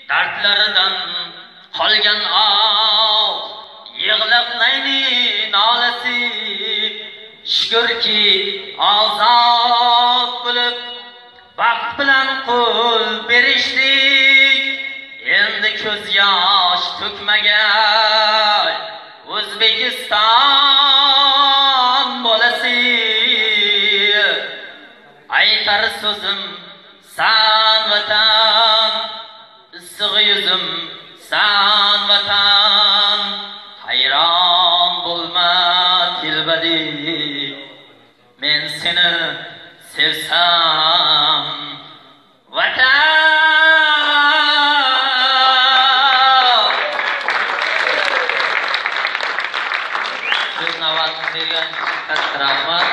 dardlaridan qolgan yig'laqlayni nolasi, shukrki ozod bo'lib vaqt bilan qo'l berishdik. Endi ko'z yosh to'kmagan O'zbekiston bolasi, aytar so'zim san vatan, issiq yuzim san vatan. Hayron bo'lma tilbadi, men seni sevsam vatan. So'zni vaqt bergan katta rahmat.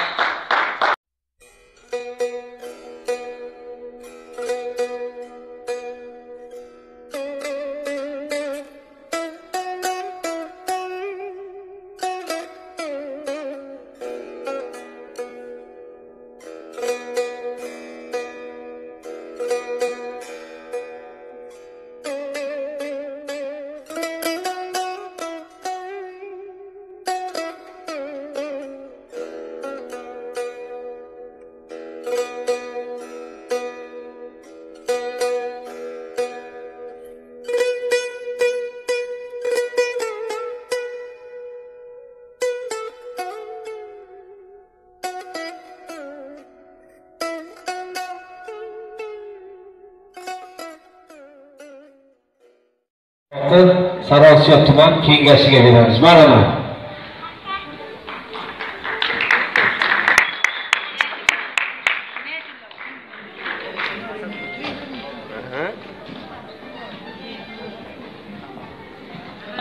Sarosiyo tuman kengashiga beramiz. Mana.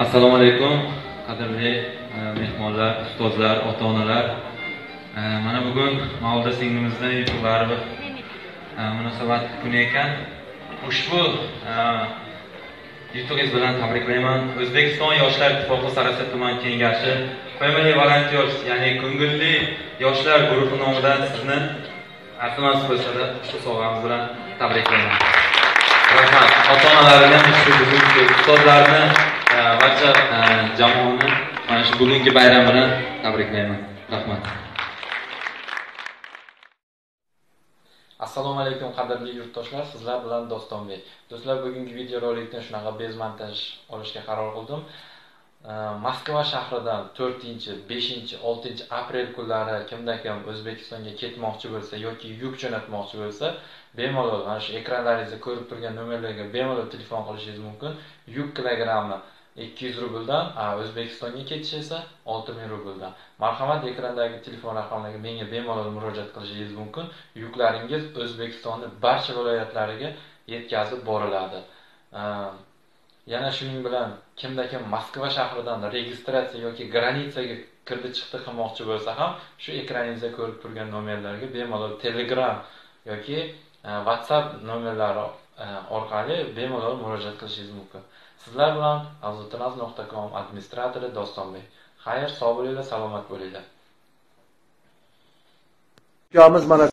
Assalomu alaykum, qadrli mehmonlar, ustozlar, ota-onalar. Mana bugun Mavluda singlimizning yutuqlari munosabat kuni ekan. Ushbu yutugingiz bilan tabriklayman. O'zbekiston Yoshlar ittifoqi Sarosiyo tuman kengashi Family Volunteers, ya'ni ko'ngilli yoshlar guruhi nomidan sizni arzimas bo'lsa-da shu sovg'amiz bilan tabriklayman. Rahmat. Ota-onalarni, shu bugungi ustozlarni, barcha jamoani mana shu bugungi bayram bilan tabriklayman. Rahmat. Assalomu alaykum qadrli yurtdoshlar, sizlar bilan Dostonbek. Do'stlar, bugungi videorolikni shunaqa bezmontaj olishga qaror qildim. Moskva shahridan 4-chi, 5-chi, 6-chi aprel kunlari kimda-kim O'zbekistonga ketmoqchi bo'lsa yoki yuk jo'natmoqchi bo'lsa, bemalol mana shu ekranlaringizda ko'rib turgan nomerlarga bemalol telefon qilishingiz mumkin. Yuk kilogrammi 200 rubldan, O'zbekistonga ketish esa 6000 rubldan. Marhamat, ekrandagi telefon raqamlariga menga bemalol murojaat qilishingiz mumkin. Yuklaringiz O'zbekistonning barcha viloyatlariga yetkazib boriladi. Yana shuning bilan kimda-kim Moskva shahridan registratsiya yoki granitsaga kirdi-chiqdi qilmoqchi bo'lsa ham, shu ekraningizda ko'rib turgan nomerlarga bemalol Telegram yoki WhatsApp nomerlari orqali bemalol murojaat qilishingiz mumkin. Sizlar bilan avzotrans.com administratori Dostonbek. Xayr, sog' bo'linglar, salomat bo'linglar. Jomiz mana